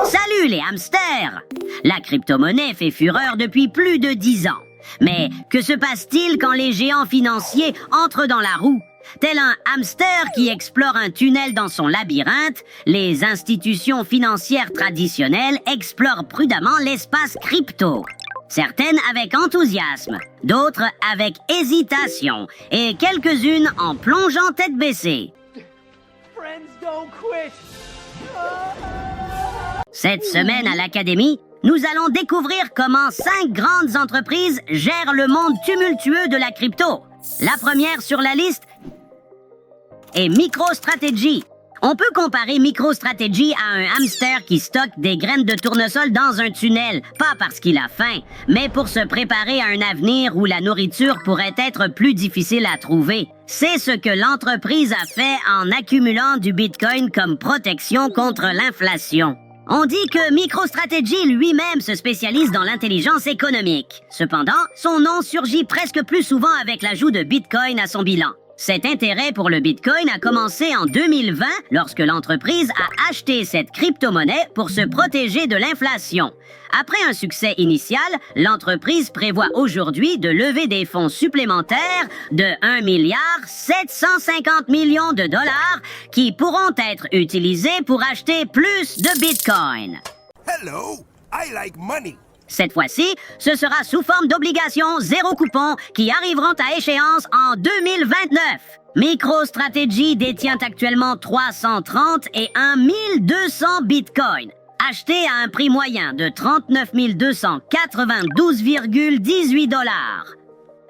Salut les hamsters! La crypto-monnaie fait fureur depuis plus de 10 ans. Mais que se passe-t-il quand les géants financiers entrent dans la roue? Tel un hamster qui explore un tunnel dans son labyrinthe, les institutions financières traditionnelles explorent prudemment l'espace crypto. Certaines avec enthousiasme, d'autres avec hésitation, et quelques-unes en plongeant tête baissée. Cette semaine à l'Académie, nous allons découvrir comment 5 grandes entreprises gèrent le monde tumultueux de la crypto. La première sur la liste est MicroStrategy. On peut comparer MicroStrategy à un hamster qui stocke des graines de tournesol dans un tunnel, pas parce qu'il a faim, mais pour se préparer à un avenir où la nourriture pourrait être plus difficile à trouver. C'est ce que l'entreprise a fait en accumulant du Bitcoin comme protection contre l'inflation. On dit que MicroStrategy lui-même se spécialise dans l'intelligence économique. Cependant, son nom surgit presque plus souvent avec l'ajout de Bitcoin à son bilan. Cet intérêt pour le Bitcoin a commencé en 2020 lorsque l'entreprise a acheté cette crypto-monnaie pour se protéger de l'inflation. Après un succès initial, l'entreprise prévoit aujourd'hui de lever des fonds supplémentaires de 1,750 milliard de dollars qui pourront être utilisés pour acheter plus de Bitcoin. Hello, I like money. Cette fois-ci, ce sera sous forme d'obligations zéro coupon qui arriveront à échéance en 2029. MicroStrategy détient actuellement 330 et 1200 bitcoins, achetés à un prix moyen de 39 292,18 $.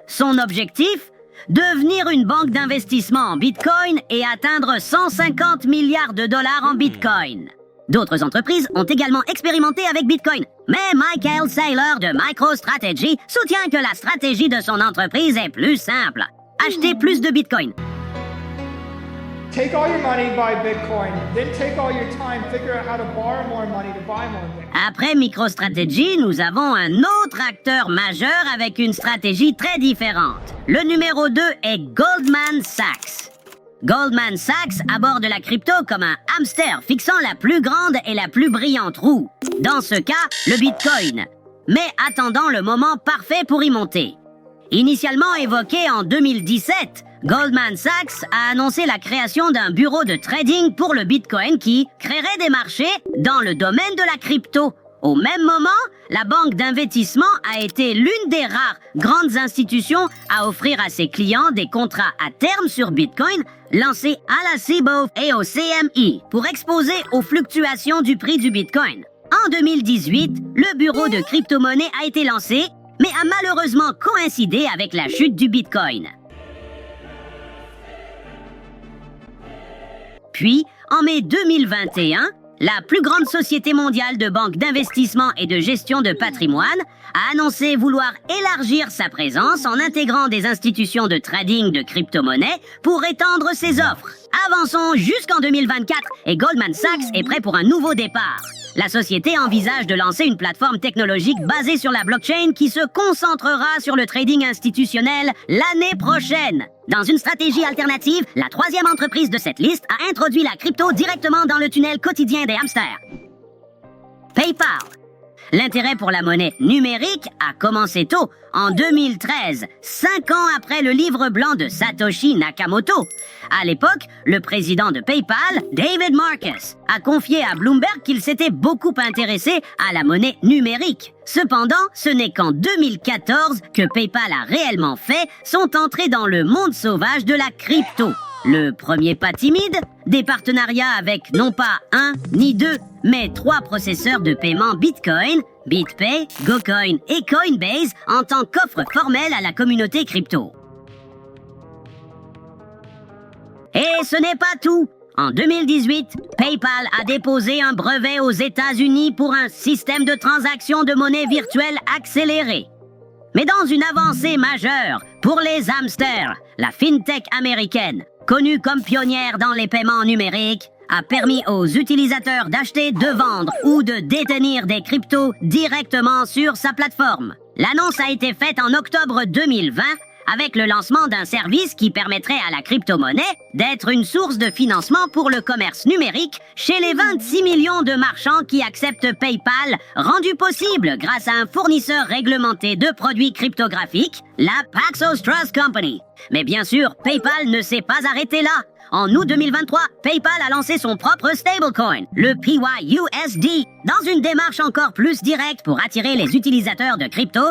Son objectif? Devenir une banque d'investissement en bitcoin et atteindre 150 milliards de dollars en bitcoin. D'autres entreprises ont également expérimenté avec Bitcoin, mais Michael Saylor de MicroStrategy soutient que la stratégie de son entreprise est plus simple. Acheter plus de Bitcoin. Take all your money, buy Bitcoin. Then take all your time, figure out how to borrow more money to buy more Bitcoin. Après MicroStrategy, nous avons un autre acteur majeur avec une stratégie très différente. Le numéro 2 est Goldman Sachs. Goldman Sachs aborde la crypto comme un hamster fixant la plus grande et la plus brillante roue. Dans ce cas, le Bitcoin. Mais attendant le moment parfait pour y monter. Initialement évoqué en 2017, Goldman Sachs a annoncé la création d'un bureau de trading pour le Bitcoin qui créerait des marchés dans le domaine de la crypto. Au même moment, la banque d'investissement a été l'une des rares grandes institutions à offrir à ses clients des contrats à terme sur Bitcoin lancés à la CBOE et au CME pour exposer aux fluctuations du prix du Bitcoin. En 2018, le bureau de crypto-monnaie a été lancé, mais a malheureusement coïncidé avec la chute du Bitcoin. Puis, en mai 2021, la plus grande société mondiale de banque d'investissement et de gestion de patrimoine a annoncé vouloir élargir sa présence en intégrant des institutions de trading de crypto-monnaies pour étendre ses offres. Avançons jusqu'en 2024 et Goldman Sachs est prêt pour un nouveau départ. La société envisage de lancer une plateforme technologique basée sur la blockchain qui se concentrera sur le trading institutionnel l'année prochaine. Dans une stratégie alternative, la troisième entreprise de cette liste a introduit la crypto directement dans le tunnel quotidien des hamsters. PayPal. L'intérêt pour la monnaie numérique a commencé tôt, en 2013, 5 ans après le livre blanc de Satoshi Nakamoto. À l'époque, le président de PayPal, David Marcus, a confié à Bloomberg qu'il s'était beaucoup intéressé à la monnaie numérique. Cependant, ce n'est qu'en 2014 que PayPal a réellement fait son entrée dans le monde sauvage de la crypto. Le premier pas timide, des partenariats avec non pas 1 ni 2, mais 3 processeurs de paiement Bitcoin, BitPay, GoCoin et Coinbase en tant qu'offre formelle à la communauté crypto. Et ce n'est pas tout. En 2018, PayPal a déposé un brevet aux États-Unis pour un système de transaction de monnaie virtuelle accéléré. Mais dans une avancée majeure pour les hamsters, la fintech américaine, connue comme pionnière dans les paiements numériques, a permis aux utilisateurs d'acheter, de vendre ou de détenir des cryptos directement sur sa plateforme. L'annonce a été faite en octobre 2020 avec le lancement d'un service qui permettrait à la crypto-monnaie d'être une source de financement pour le commerce numérique chez les 26 millions de marchands qui acceptent PayPal, rendu possible grâce à un fournisseur réglementé de produits cryptographiques, la Paxos Trust Company. Mais bien sûr, PayPal ne s'est pas arrêté là. En août 2023, PayPal a lancé son propre stablecoin, le PYUSD, dans une démarche encore plus directe pour attirer les utilisateurs de crypto.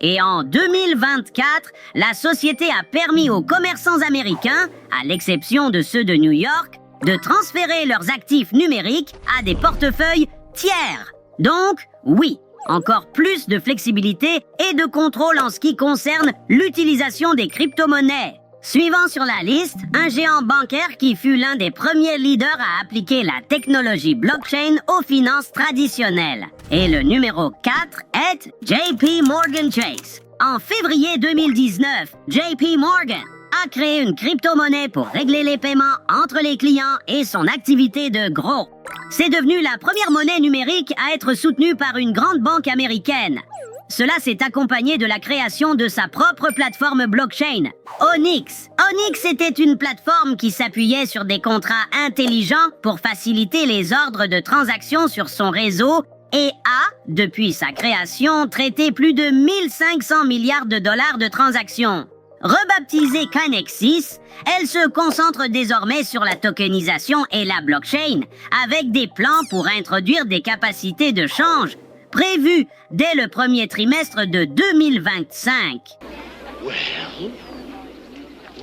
Et en 2024, la société a permis aux commerçants américains, à l'exception de ceux de New York, de transférer leurs actifs numériques à des portefeuilles tiers. Donc, oui, encore plus de flexibilité et de contrôle en ce qui concerne l'utilisation des crypto-monnaies. Suivant sur la liste, un géant bancaire qui fut l'un des premiers leaders à appliquer la technologie blockchain aux finances traditionnelles. Et le numéro 4 est JP Morgan Chase. En février 2019, JP Morgan a créé une crypto-monnaie pour régler les paiements entre les clients et son activité de gros. C'est devenu la première monnaie numérique à être soutenue par une grande banque américaine. Cela s'est accompagné de la création de sa propre plateforme blockchain, Onyx. Onyx était une plateforme qui s'appuyait sur des contrats intelligents pour faciliter les ordres de transactions sur son réseau et a, depuis sa création, traité plus de 1500 milliards de dollars de transactions. Rebaptisée Kinexys, elle se concentre désormais sur la tokenisation et la blockchain, avec des plans pour introduire des capacités de change prévues dès le premier trimestre de 2025. Well,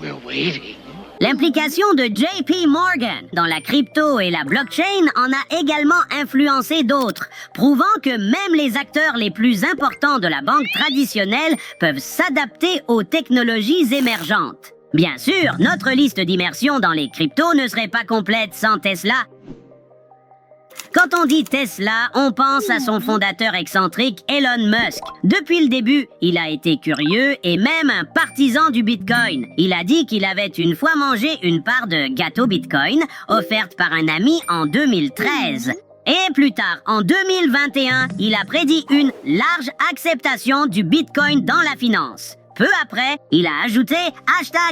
we're waiting. L'implication de JP Morgan dans la crypto et la blockchain en a également influencé d'autres, prouvant que même les acteurs les plus importants de la banque traditionnelle peuvent s'adapter aux technologies émergentes. Bien sûr, notre liste d'immersion dans les cryptos ne serait pas complète sans Tesla. Quand on dit Tesla, on pense à son fondateur excentrique Elon Musk. Depuis le début, il a été curieux et même un partisan du Bitcoin. Il a dit qu'il avait une fois mangé une part de gâteau Bitcoin offerte par un ami en 2013. Et plus tard, en 2021, il a prédit une large acceptation du Bitcoin dans la finance. Peu après, il a ajouté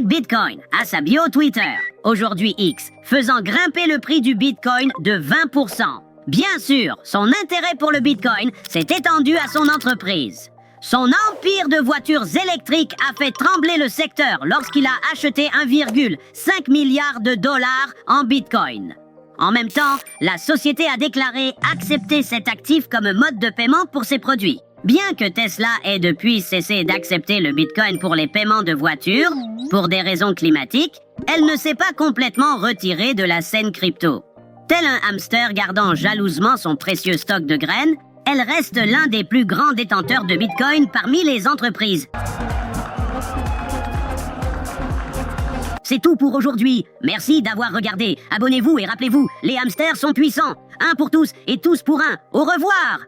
#Bitcoin à sa bio Twitter, aujourd'hui X, faisant grimper le prix du Bitcoin de 20%. Bien sûr, son intérêt pour le Bitcoin s'est étendu à son entreprise. Son empire de voitures électriques a fait trembler le secteur lorsqu'il a acheté 1,5 milliard de dollars en Bitcoin. En même temps, la société a déclaré accepter cet actif comme mode de paiement pour ses produits. Bien que Tesla ait depuis cessé d'accepter le Bitcoin pour les paiements de voitures, pour des raisons climatiques, elle ne s'est pas complètement retirée de la scène crypto. Tel un hamster gardant jalousement son précieux stock de graines, elle reste l'un des plus grands détenteurs de Bitcoin parmi les entreprises. C'est tout pour aujourd'hui. Merci d'avoir regardé. Abonnez-vous et rappelez-vous, les hamsters sont puissants. Un pour tous et tous pour un. Au revoir!